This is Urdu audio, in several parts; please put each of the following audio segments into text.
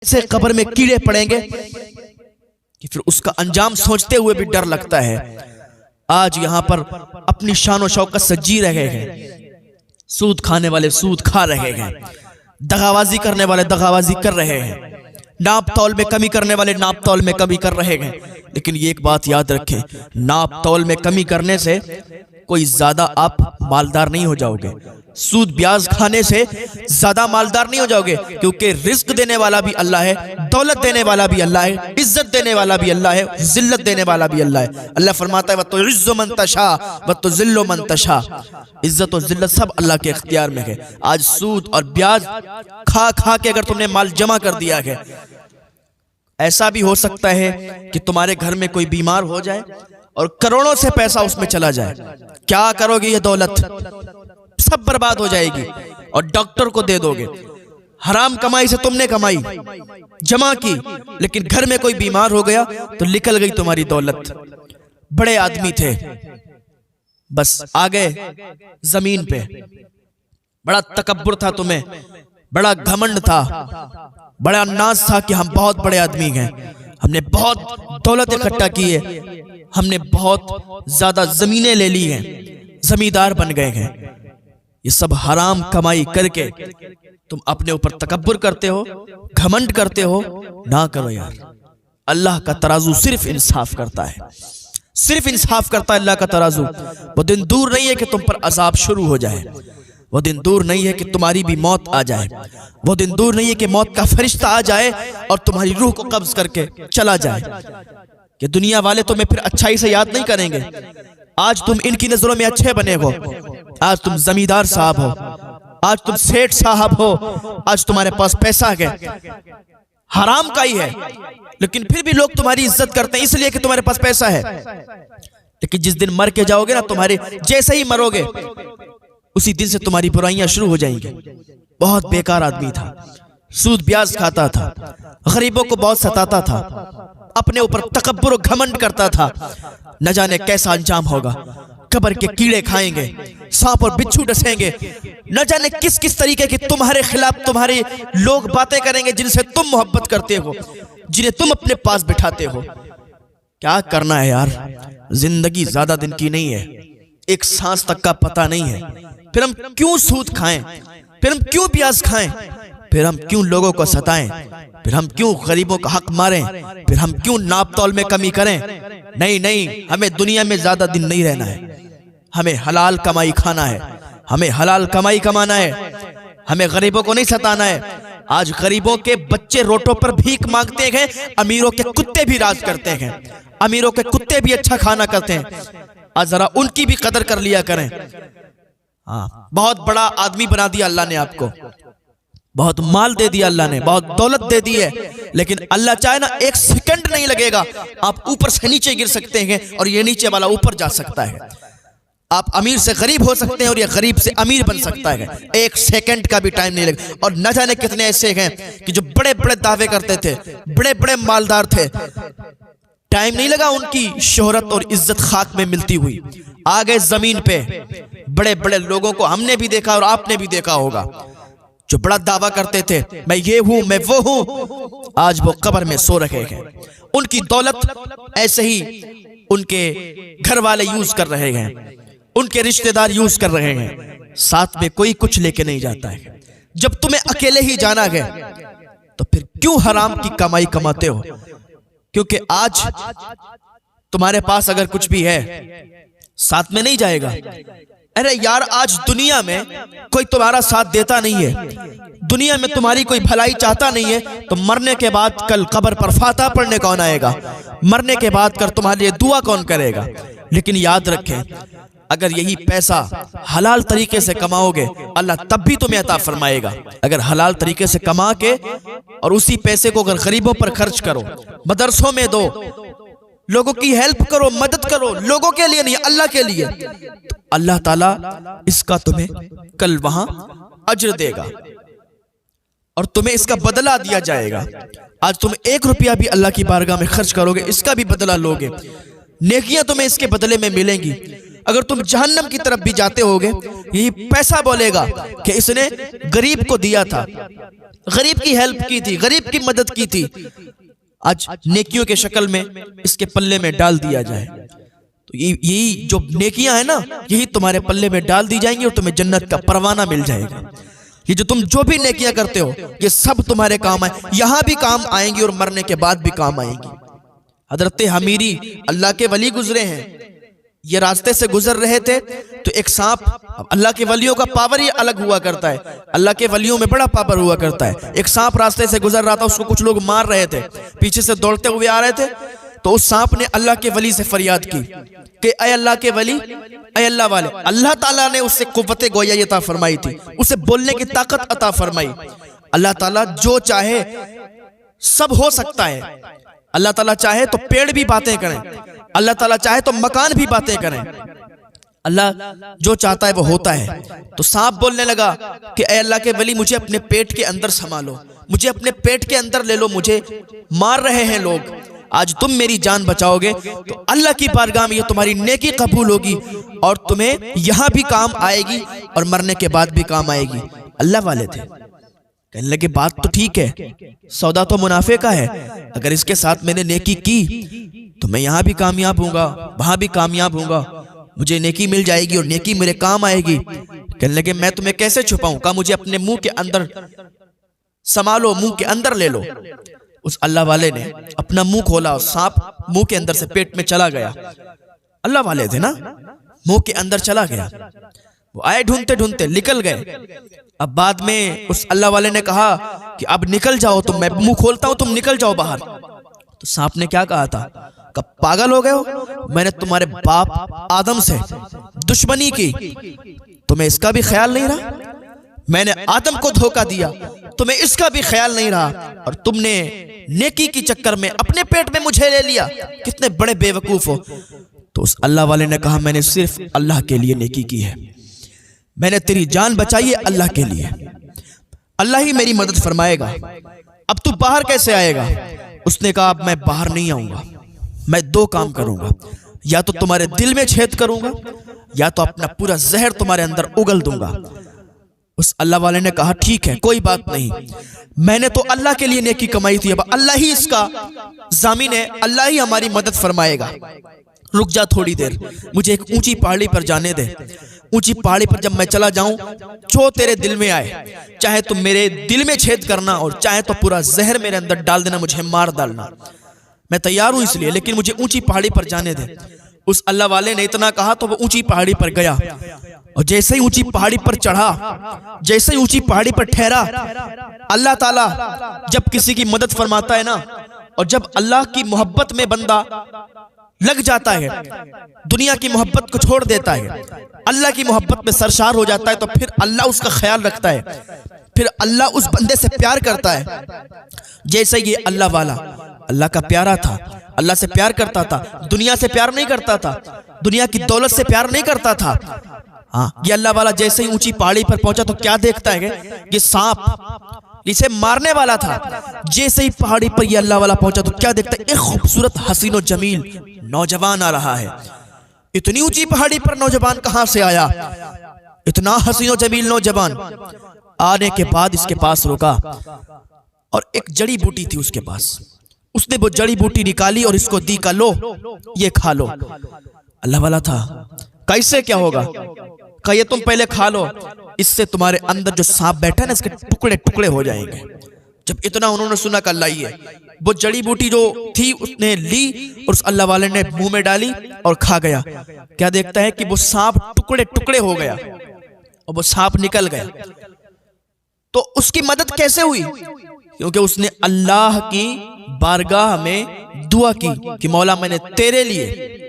ایسے قبر میں کیڑے پڑیں گے کہ پھر اس کا انجام سوچتے ہوئے بھی ڈر لگتا ہے۔ آج یہاں پر اپنی شان و شوکت سے جی رہے ہیں، سود کھانے والے سود کھا رہے ہیں، دغابازی کرنے والے دغابازی کر رہے ہیں، ناپ تول میں کمی کرنے والے ناپ تول میں کمی کر رہے ہیں۔ لیکن یہ ایک بات یاد رکھیں، ناپ تول میں کمی کرنے سے کوئی زیادہ آپ مالدار نہیں ہو جاؤ گے، سود بیاز کھانے سے زیادہ مالدار نہیں ہو جاؤ گے، کیونکہ رزق دینے والا بھی اللہ ہے، دولت دینے والا بھی اللہ ہے، عزت دینے والا بھی اللہ ہے، ذلت دینے والا بھی اللہ ہے۔ اللہ فرماتا ہے وَتُعِزُّ مَن تَشَاءُ وَتُذِلُّ مَن تَشَاءُ، عزت اور ذلت سب اللہ کے اختیار میں ہے۔ آج سود اور بیاز کھا کھا کے اگر تم نے مال جمع کر دیا ہے، ایسا بھی ہو سکتا ہے کہ تمہارے گھر میں کوئی بیمار ہو جائے اور کروڑوں سے پیسہ اس میں چلا جائے، کیا کرو گے؟ یہ دولت سب برباد ہو جائے گی اور ڈاکٹر کو دے دو گے۔ حرام کمائی سے تم نے کمائی جمع کی، لیکن گھر میں کوئی بیمار ہو گیا تو نکل گئی تمہاری دولت۔ بڑے آدمی تھے، بس آگئے زمین پہ، بڑا تکبر تھا تمہیں، بڑا گھمنڈ تھا، بڑا ناز تھا کہ ہم بہت بڑے آدمی ہیں، ہم نے بہت دولت اکٹھا کی ہے، ہم نے بہت زیادہ زمینیں لے لی ہیں، زمیندار بن گئے ہیں۔ یہ سب حرام کمائی کر کے تم اپنے اوپر تکبر کرتے ہو، گھمنڈ کرتے ہو۔ نہ کرو یار، اللہ کا ترازو صرف انصاف کرتا ہے، صرف انصاف کرتا ہے اللہ کا ترازو۔ وہ دن دور نہیں ہے کہ تم پر عذاب شروع ہو جائے، وہ دن دور نہیں ہے کہ تمہاری بھی موت آ جائے، وہ دن دور نہیں ہے کہ موت کا فرشتہ آ جائے اور تمہاری روح کو قبض کر کے چلا جائے، کہ دنیا والے تمہیں پھر اچھائی سے یاد نہیں کریں گے۔ آج تم ان کی نظروں میں اچھے بنے ہو، آج تم زمیندار صاحب ہو، آج تم سیٹھ صاحب ہو، آج تمہارے پاس پیسہ ہے، حرام کا ہی ہے، لیکن پھر بھی لوگ تمہاری عزت کرتے ہیں اس لیے کہ تمہارے پاس پیسہ ہے۔ لیکن جس دن مر کے جاؤ گے نا، تمہارے جیسے ہی مرو گے اسی دن سے تمہاری برائیاں شروع ہو جائیں گی۔ بہت بیکار آدمی تھا، سود بیاز کھاتا تھا، غریبوں کو بہت ستاتا تھا، اپنے اوپر تکبر و گھمنڈ کرتا تھا۔ نہ جانے کیسا انجام ہوگا، قبر کے کیڑے کھائیں گے، سانپ اور بچھو ڈسیں گے، نہ جانے کس کس طریقے کی تمہارے خلاف تمہارے لوگ باتیں کریں گے جن سے تم محبت کرتے ہو، جنہیں تم اپنے پاس بٹھاتے ہو۔ کیا کرنا ہے یار، زندگی زیادہ دن کی نہیں ہے، ایک سانس تک کا پتہ نہیں ہے۔ پھر ہم کیوں سود کھائیں، پھر ہم کیوں پیاز کھائیں، پھر ہم کیوں لوگوں کو ستائیں، پھر ہم کیوں غریبوں کا حق ماریں، پھر ہم کیوں ناپ تول میں کمی کریں۔ نہیں نہیں، ہمیں دنیا میں زیادہ دن نہیں رہنا ہے، ہمیں حلال کمائی کھانا ہے، ہمیں حلال کمائی کمانا ہے، ہمیں غریبوں کو نہیں ستانا ہے۔ آج غریبوں کے بچے روٹوں پر بھیک مانگتے ہیں، امیروں کے کتے بھی راج کرتے ہیں، امیروں کے کتے بھی اچھا کھانا کرتے ہیں۔ آج ذرا ان کی بھی قدر کر لیا کریں۔ بہت بڑا آدمی بنا دیا اللہ نے آپ کو، بہت مال دے دیا اللہ نے، بہت دولت دے دی ہے، لیکن اللہ چاہے نا ایک سیکنڈ نہیں لگے گا، آپ اوپر سے نیچے گر سکتے ہیں اور یہ نیچے والا اوپر جا سکتا ہے۔ آپ امیر سے غریب ہو سکتے ہیں اور یہ غریب سے امیر بن سکتا ہے، ایک سیکنڈ کا بھی ٹائم نہیں لگے۔ اور نہ جانے کتنے ایسے ہیں کہ جو بڑے بڑے دعوے کرتے تھے، بڑے بڑے مالدار تھے، ٹائم نہیں لگا ان کی شہرت اور عزت خاک میں ملتی ہوئی، آگے زمین پہ بڑے بڑے لوگوں کو ہم نے بھی دیکھا اور آپ نے بھی دیکھا ہوگا، جو بڑا دعویٰ کرتے تھے میں یہ ہوں میں وہ ہوں، آج وہ قبر میں سو رہے ہیں۔ ان کی دولت ایسے ہی ان کے گھر والے یوز کر رہے ہیں، ان کے رشتہ دار یوز کر رہے ہیں، ساتھ میں کوئی کچھ لے کے نہیں جاتا ہے۔ جب تمہیں اکیلے ہی جانا ہے تو پھر کیوں حرام کی کمائی کماتے ہو؟ کیونکہ آج تمہارے پاس اگر کچھ بھی ہے ساتھ میں نہیں جائے گا۔ ارے یار، آج دنیا میں کوئی تمہارا ساتھ دیتا نہیں ہے، دنیا میں تمہاری کوئی بھلائی چاہتا نہیں ہے، تو مرنے کے بعد کل قبر پر فاتحہ پڑھنے کون آئے گا؟ مرنے کے بعد کر تمہارے لیے دعا کون کرے گا؟ لیکن یاد رکھیں، اگر یہی پیسہ حلال طریقے سے کماؤ گے اللہ تب بھی تمہیں عطا فرمائے گا۔ اگر حلال طریقے سے کما کے اور اسی پیسے کو اگر غریبوں پر خرچ کرو، مدرسوں میں دو، لوگوں کی ہیلپ کرو، مدد کرو، لوگوں کے لیے نہیں اللہ کے لیے، تو اللہ تعالیٰ اس کا تمہیں کل وہاں اجر دے گا اور تمہیں اس کا بدلہ دیا جائے گا۔ آج تم 1 روپیہ بھی اللہ کی بارگاہ میں خرچ کرو گے، اس کا بھی بدلہ لوگے، نیکیاں تمہیں اس کے بدلے میں ملیں گی۔ اگر تم جہنم کی طرف بھی جاتے ہوگے یہی پیسہ بولے گا کہ اس نے غریب کو دیا تھا، غریب کی ہیلپ کی تھی، غریب کی مدد کی تھی، آج نیکیوں کے شکل میں اس کے پلے میں ڈال دیا جائے تو یہی جو نیکیاں ہیں نا یہی تمہارے پلے میں ڈال دی جائیں گی اور تمہیں جنت کا پروانہ مل جائے گا۔ یہ جو تم جو بھی نیکیاں کرتے ہو یہ سب تمہارے کام آئیں، یہاں بھی کام آئیں گی اور مرنے کے بعد بھی کام آئیں گی۔ حضرت حمیری اللہ کے ولی گزرے ہیں، یہ راستے سے گزر رہے تھے تو ایک سانپ، اللہ کے ولیوں کا پاور ہی الگ ہوا کرتا ہے، اللہ کے ولیوں میں بڑا پاور ہوا کرتا ہے۔ ایک سانپ راستے سے گزر رہا تھا، اس کو کچھ لوگ مار رہے تھے، پیچھے سے دوڑتے ہوئے آ رہے تھے تو اس سانپ نے اللہ کے ولی سے فریاد کی کہ اے اللہ کے ولی، اے اللہ والے، اللہ تعالیٰ نے اسے قوت گویائی عطا فرمائی تھی، اسے بولنے کی طاقت عطا فرمائی۔ اللہ تعالیٰ جو چاہے سب ہو سکتا ہے، اللہ تعالیٰ چاہے تو پیڑ بھی باتیں کریں، اللہ تعالیٰ چاہے تو مکان بھی باتیں کریں، اللہ جو چاہتا ہے وہ ہوتا ہے۔ تو سانپ بولنے لگا کہ اے اللہ کے ولی مجھے اپنے پیٹ کے اندر سنبھالو، مجھے اپنے پیٹ کے اندر لے لو، مجھے مار رہے ہیں لوگ، آج تم میری جان بچاؤ گے تو اللہ کی بارگاہ میں یہ تمہاری نیکی قبول ہوگی اور تمہیں یہاں بھی کام آئے گی اور مرنے کے بعد بھی کام آئے گی۔ اللہ والے تھے، کہنے لگے بات تو ٹھیک ہے، سودا تو منافع کا ہے، اگر اس کے ساتھ میں نے نیکی کی تو میں یہاں بھی کامیاب ہوں گا، وہاں بھی کامیاب ہوں گا، مجھے نیکی مل جائے گی اور نیکی میرے کام آئے گی۔ کہنے لگے میں تمہیں کیسے چھپاؤں؟ کہا مجھے اپنے منہ کے اندر سنبھالو، منہ کے اندر لے لو۔ اس اللہ والے نے اپنا منہ کھولا اور سانپ منہ کے اندر سے پیٹ میں چلا گیا۔ اللہ والے تھے نا، منہ کے اندر چلا گیا، وہ آئے ڈھونڈتے ڈھونڈتے نکل گئے۔ اب بعد میں اس اللہ والے نے کہا کہ اب نکل جاؤ تم، میں منہ کھولتا ہوں، تم نکل جاؤ باہر۔ تو سانپ نے کیا کہا تھا کہ پاگل ہو گئے ہو، میں نے تمہارے باپ آدم سے دشمنی کی، تمہیں اس کا بھی خیال نہیں رہا، میں نے آدم کو دھوکہ دیا، تمہیں اس کا بھی خیال نہیں رہا، اور تم نے نیکی کی چکر میں اپنے پیٹ میں مجھے لے لیا، کتنے بڑے بے وقوف ہو۔ تو اس اللہ والے نے کہا میں نے صرف اللہ کے لیے نیکی کی ہے، میں نے تیری جان بچائی ہے اللہ کے لیے، اللہ ہی میری مدد فرمائے گا، اب تو باہر کیسے آئے گا؟ اس نے کہا اب میں باہر نہیں آؤں گا، میں دو کام کروں گا، یا تو تمہارے دل میں چھید کروں گا یا تو اپنا پورا زہر تمہارے اندر اگل دوں گا۔ اس اللہ والے نے کہا ٹھیک ہے کوئی بات نہیں، میں نے تو اللہ کے لیے نیکی کمائی تھی، اب اللہ ہی اس کا ضامن ہے، اللہ ہی ہماری مدد فرمائے گا، رک جا تھوڑی دیر، مجھے ایک اونچی پہاڑی پر جانے دے، اونچی پہاڑی پر جب میں چلا جاؤں جو تیرے دل میں آئے، چاہے تم میرے دل میں چھید کرنا اور چاہے تو پورا زہر میرے اندر ڈال دینا، مجھے مار ڈالنا، میں تیار ہوں اس لیے، لیکن مجھے اونچی پہاڑی پر جانے دے۔ اس اللہ والے نے اتنا کہا تو وہ اونچی پہاڑی پر گیا، اور جیسے ہی اونچی پہاڑی پر چڑھا، جیسے ہی اونچی پہاڑی پر ٹھہرا، اللہ تعالیٰ جب کسی کی مدد فرماتا ہے نا، اور جب اللہ کی محبت میں بندہ لگ جاتا ہے، دنیا کی محبت کو چھوڑ دیتا ہے، اللہ کی محبت میں سرشار ہو جاتا ہے، تو پھر اللہ اس کا خیال رکھتا ہے، پھر اللہ اس بندے سے پیار کرتا ہے۔ جیسے یہ اللہ والا اللہ کا پیارا تھا، اللہ سے پیار کرتا تھا، دنیا سے پیار نہیں کرتا تھا، دنیا کی دولت سے پیار نہیں کرتا تھا۔ ہاں یہ اللہ والا جیسے ہی اونچی پہاڑی پر پہنچا تو کیا دیکھتا ہے کہ یہ سانپ اسے مارنے والا تھا، جیسے ہی پہاڑی پر یہ اللہ والا پہنچا تو کیا دیکھتا ہے ایک خوبصورت حسین و جمیل نوجوان آ رہا ہے۔ اتنی اونچی پہاڑی پر نوجوان کہاں سے آیا؟ اتنا حسین و جمیل نوجوان آنے کے بعد اس کے پاس رکا، اور ایک جڑی بوٹی تھی اس کے پاس، اس نے وہ جڑی بوٹی نکالی اور اس کو دی، کا لو یہ کھا لو۔ اللہ والا تھا، کیسے کیا ہوگا؟ کہ یہ تم پہلے کھا لو، اس سے تمہارے اندر جو سانپ بیٹھا ہے نا اس کے ٹکڑے ٹکڑے ہو جائیں گے۔ جب اتنا انہوں نے سنا کہ اللہ ہی ہے، وہ جڑی بوٹی جو تھی اس نے لی اور اس اللہ والے نے منہ میں ڈالی اور کھا گیا۔ کیا دیکھتا ہے کہ وہ سانپ ٹکڑے ٹکڑے ہو گیا اور وہ سانپ نکل گیا۔ تو اس کی مدد کیسے ہوئی؟ کیونکہ اس نے اللہ کی بارگاہ میں دعا کی کہ مولا میں نے تیرے لیے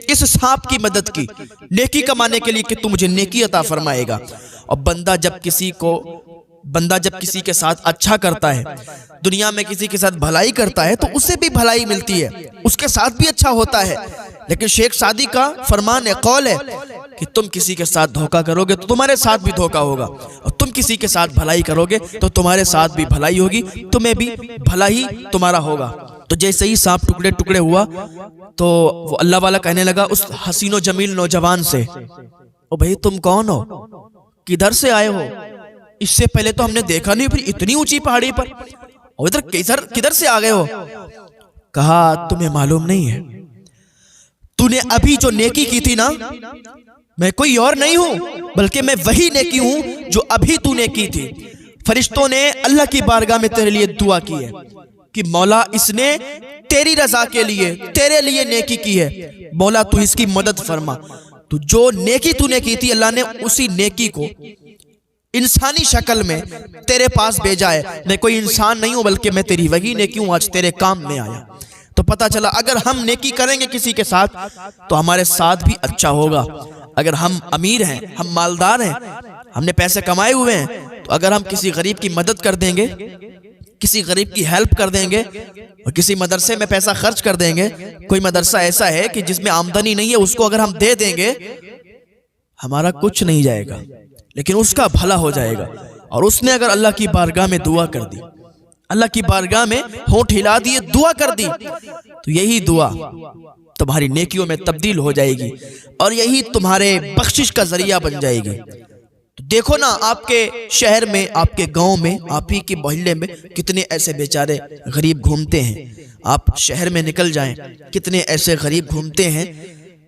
اس سانپ کی مدد کی، نیکی کمانے کے لیے کہ تو مجھے نیکی عطا فرمائے گا۔ اور بندہ جب کسی کے ساتھ اچھا کرتا ہے، دنیا میں کسی کے ساتھ بھلائی کرتا ہے تو اسے بھی بھلائی ملتی ہے، اس کے ساتھ بھی اچھا ہوتا ہے۔ لیکن شیخ سعدی کا فرمان ہے، قول ہے کہ تم کسی کے ساتھ دھوکہ کرو گے تو تمہارے ساتھ بھی دھوکہ ہوگا، اور تم کسی کے ساتھ بھلائی کرو گے تو تمہارے ساتھ بھی بھلائی ہوگی، تمہیں بھی بھلا ہی تمہارا ہوگا۔ تو جیسے ہی سانپ ٹکڑے ٹکڑے ہوا تو وہ اللہ والا کہنے لگا اس حسین و جمیل نوجوان سے، او بھائی تم کون ہو، کدھر سے آئے ہو؟ اس سے پہلے تو ہم نے دیکھا نہیں، پھر اتنی اونچی پہاڑی پر، اور ادھر کدھر سے آ گئے ہو؟ کہا تمہیں معلوم نہیں ہے، تو نے ابھی جو نیکی کی تھی نا، میں کوئی اور نہیں ہوں بلکہ میں وہی نیکی ہوں جو ابھی تو نے کی تھی۔ فرشتوں نے اللہ کی بارگاہ میں تیرے لیے دعا کی ہے کہ مولا اس نے تیری رضا کے لیے تیرے لیے نیکی کی ہے، مولا تو اس کی مدد فرما۔ تو جو نیکی تو نے کی تھی اللہ نے اسی نیکی کو انسانی شکل میں تیرے پاس بھیجا ہے۔ میں کوئی انسان نہیں ہوں بلکہ میں تیری وہی نیکی ہوں، آج تیرے کام میں آیا۔ تو پتہ چلا اگر ہم نیکی کریں گے کسی کے ساتھ تو ہمارے ساتھ بھی اچھا ہوگا۔ اگر ہم امیر ہیں، ہم مالدار ہیں، ہم نے پیسے کمائے ہوئے ہیں، تو اگر ہم کسی غریب کی مدد کر دیں گے، کسی غریب کی ہیلپ کر دیں گے، اور کسی مدرسے میں پیسہ خرچ کر دیں گے، کوئی مدرسہ ایسا ہے کہ جس میں آمدنی نہیں ہے، اس کو اگر ہم دے دیں گے، ہمارا کچھ نہیں جائے گا لیکن اس کا بھلا ہو جائے گا۔ اور اس نے اگر اللہ کی بارگاہ میں دعا کر دی، اللہ کی بارگاہ میں ہونٹ ہلا دیے، دعا کر دی، تو یہی دعا تمہاری نیکیوں میں تبدیل ہو جائے گی اور یہی تمہارے بخشش کا ذریعہ بن جائے گی۔ تو دیکھو نا آپ کے شہر میں، آپ کے گاؤں میں، آپ ہی کے محلے میں کتنے ایسے بیچارے غریب گھومتے ہیں۔ آپ شہر میں نکل جائیں، کتنے ایسے غریب گھومتے ہیں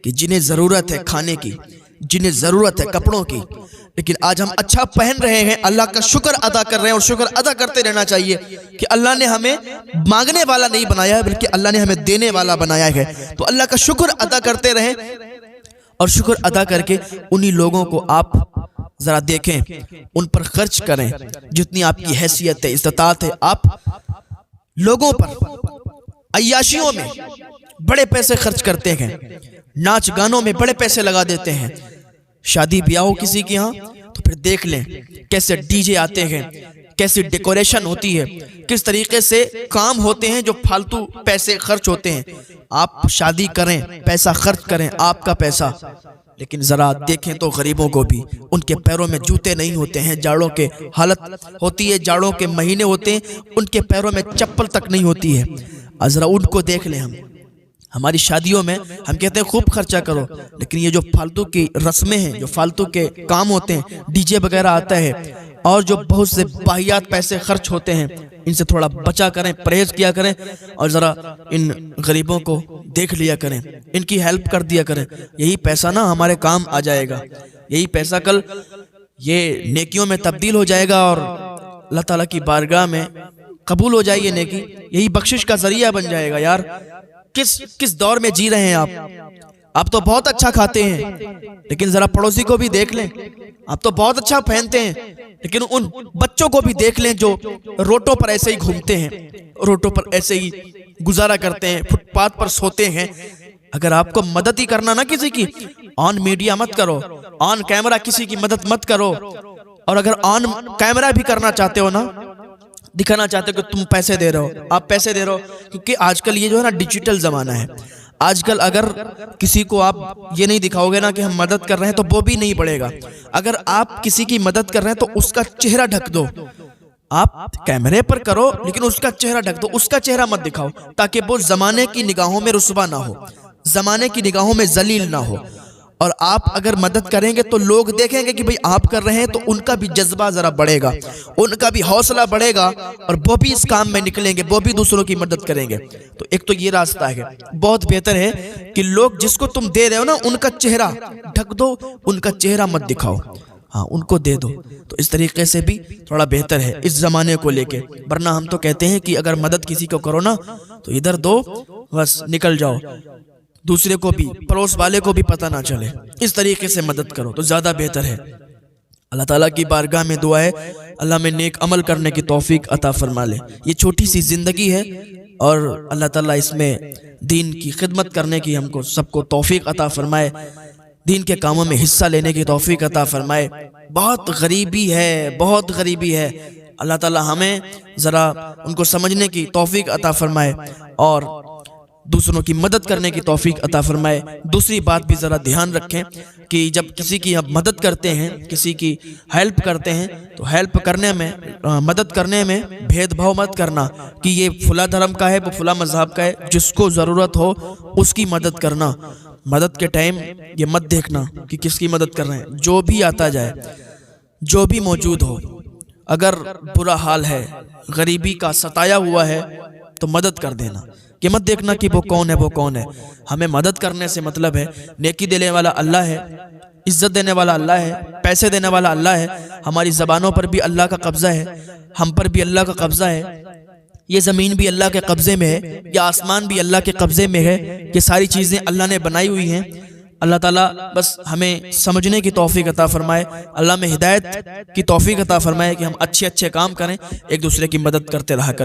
کہ جنہیں ضرورت ہے کھانے کی، جنہیں ضرورت ہے کپڑوں کی، لیکن آج ہم اچھا پہن رہے ہیں، اللہ کا شکر ادا کر رہے ہیں، اور شکر ادا کرتے رہنا چاہیے کہ اللہ نے ہمیں مانگنے والا نہیں بنایا ہے بلکہ اللہ نے ہمیں دینے والا بنایا ہے۔ تو اللہ کا شکر ادا کرتے رہیں، اور شکر ادا کر کے انہی لوگوں کو آپ ذرا دیکھیں، ان پر خرچ کریں جتنی آپ کی حیثیت ہے، استطاعت ہے۔ آپ لوگوں پر عیاشیوں میں بڑے پیسے خرچ کرتے ہیں، ناچ گانوں میں بڑے پیسے لگا دیتے ہیں، شادی بیاہ ہو کسی کی ہاں تو پھر دیکھ لیں کیسے ڈی جے آتے ہیں، کیسی ڈیکوریشن ہوتی ہے، کس طریقے سے کام ہوتے ہیں جو فالتو پیسے خرچ ہوتے ہیں۔ آپ شادی کریں، پیسہ خرچ کریں، آپ کا پیسہ، لیکن ذرا دیکھیں تو غریبوں کو بھی، ان کے پیروں میں جوتے نہیں ہوتے ہیں، جاڑوں کے حالت ہوتی ہے، جاڑوں کے مہینے ہوتے ہیں، ان کے پیروں میں چپل تک نہیں ہوتی ہے۔ ذرا ان کو دیکھ لیں۔ ہماری شادیوں میں ہم کہتے ہیں خوب خرچہ کرو، لیکن یہ جو فالتو کی رسمیں ہیں، جو فالتو کے کام ہوتے ہیں، ڈی جے وغیرہ آتا ہے، اور جو بہت سے باہیات پیسے خرچ ہوتے ہیں، ان سے تھوڑا بچا کریں، پرہیز کیا کریں، اور ذرا ان غریبوں کو دیکھ لیا کریں، ان کی ہیلپ کر دیا کریں۔ یہی پیسہ نا ہمارے کام آ جائے گا، یہی پیسہ کل یہ نیکیوں میں تبدیل ہو جائے گا، اور اللہ تعالیٰ کی بارگاہ میں قبول ہو جائے گی نیکی، یہی بخشش کا ذریعہ بن جائے گا۔ یار کس دور میں جی رہے ہیں آپ تو بہت اچھا کھاتے ہیں، لیکن ذرا پڑوسی کو بھی دیکھ لیں۔ آپ تو بہت اچھا پہنتے ہیں، لیکن ان بچوں کو بھی دیکھ لیں جو روٹوں پر ایسے ہی گھومتے ہیں، روٹوں پر ایسے ہی گزارا کرتے ہیں، فٹ پاتھ پر سوتے ہیں۔ اگر آپ کو مدد ہی کرنا نا کسی کی، آن میڈیا مت کرو، آن کیمرہ کسی کی مدد مت کرو، اور اگر آن کیمرہ بھی کرنا چاہتے ہو نا، دکھانا چاہتے ہو کہ تم پیسے دے رہے ہو، آپ پیسے دے رہے ہو، کیونکہ آج کل یہ جو ہے نا ڈیجیٹل زمانہ ہے۔ آج کل اگر کسی کو آپ یہ نہیں دکھاؤ گے نا کہ ہم مدد کر رہے ہیں تو وہ بھی نہیں بڑھے گا۔ اگر آپ کسی کی مدد کر رہے ہیں تو اس کا چہرہ ڈھک دو، آپ کیمرے پر کرو لیکن اس کا چہرہ ڈھک دو، اس کا چہرہ مت دکھاؤ، تاکہ وہ زمانے کی نگاہوں میں رسوا نہ ہو، زمانے کی نگاہوں میں ذلیل نہ ہو۔ اور آپ اگر مدد کریں گے تو لوگ دیکھیں گے کہ بھئی آپ کر رہے ہیں، تو ان کا بھی جذبہ ذرا بڑھے گا، ان کا بھی حوصلہ بڑھے گا، اور وہ بھی اس کام میں نکلیں گے، وہ بھی دوسروں کی مدد کریں گے۔ تو ایک تو یہ راستہ ہے، بہت بہتر ہے کہ لوگ جس کو تم دے رہے ہو نا ان کا چہرہ ڈھک دو، ان کا چہرہ مت دکھاؤ، ہاں ان کو دے دو۔ تو اس طریقے سے بھی تھوڑا بہتر ہے اس زمانے کو لے کے، ورنہ ہم تو کہتے ہیں کہ اگر مدد کسی کو کرو نا تو ادھر دو، بس نکل جاؤ، دوسرے کو بھی، پڑوس والے کو بھی پتہ نہ چلے، اس طریقے سے مدد کرو تو زیادہ بہتر ہے۔ اللہ تعالیٰ کی بارگاہ میں دعا ہے اللہ میں نیک عمل کرنے کی توفیق عطا فرما لے۔ یہ چھوٹی سی زندگی ہے اور اللہ تعالیٰ اس میں دین کی خدمت کرنے کی ہم کو سب کو توفیق عطا فرمائے، دین کے کاموں میں حصہ لینے کی توفیق عطا فرمائے۔ بہت غریبی ہے، بہت غریبی ہے، اللہ تعالیٰ ہمیں ذرا ان کو سمجھنے کی توفیق عطا فرمائے، اور دوسروں کی مدد کرنے کی توفیق عطا فرمائے۔ دوسری بات بھی ذرا دھیان رکھیں کہ جب کسی کی آپ مدد کرتے ہیں، کسی کی ہیلپ کرتے ہیں، تو ہیلپ کرنے میں، مدد کرنے میں بھید بھاؤ مت کرنا کہ یہ فلاں دھرم کا ہے، وہ فلاں مذہب کا ہے۔ جس کو ضرورت ہو اس کی مدد کرنا۔ مدد کے ٹائم یہ مت دیکھنا کہ کس کی مدد کر رہے ہیں، جو بھی آتا جائے، جو بھی موجود ہو، اگر برا حال ہے، غریبی کا ستایا ہوا ہے تو مدد کر دینا۔ کہ مت دیکھنا کہ وہ کون ہے، وہ کون ہے۔ ہمیں مدد کرنے سے مطلب ہے نیکی دینے والا اللہ ہے، عزت دینے والا اللہ ہے، پیسے دینے والا اللہ ہے۔ ہماری زبانوں پر بھی اللہ کا قبضہ ہے، ہم پر بھی اللہ کا قبضہ ہے، یہ زمین بھی اللہ کے قبضے میں ہے، یہ آسمان بھی اللہ کے قبضے میں ہے، یہ ساری چیزیں اللہ نے بنائی ہوئی ہیں۔ اللہ تعالیٰ بس ہمیں سمجھنے کی توفیق عطا فرمائے، اللہ میں ہدایت کی توفیق عطا فرمائے کہ ہم اچھے کام کریں، ایک دوسرے کی مدد کرتے رہا کریں۔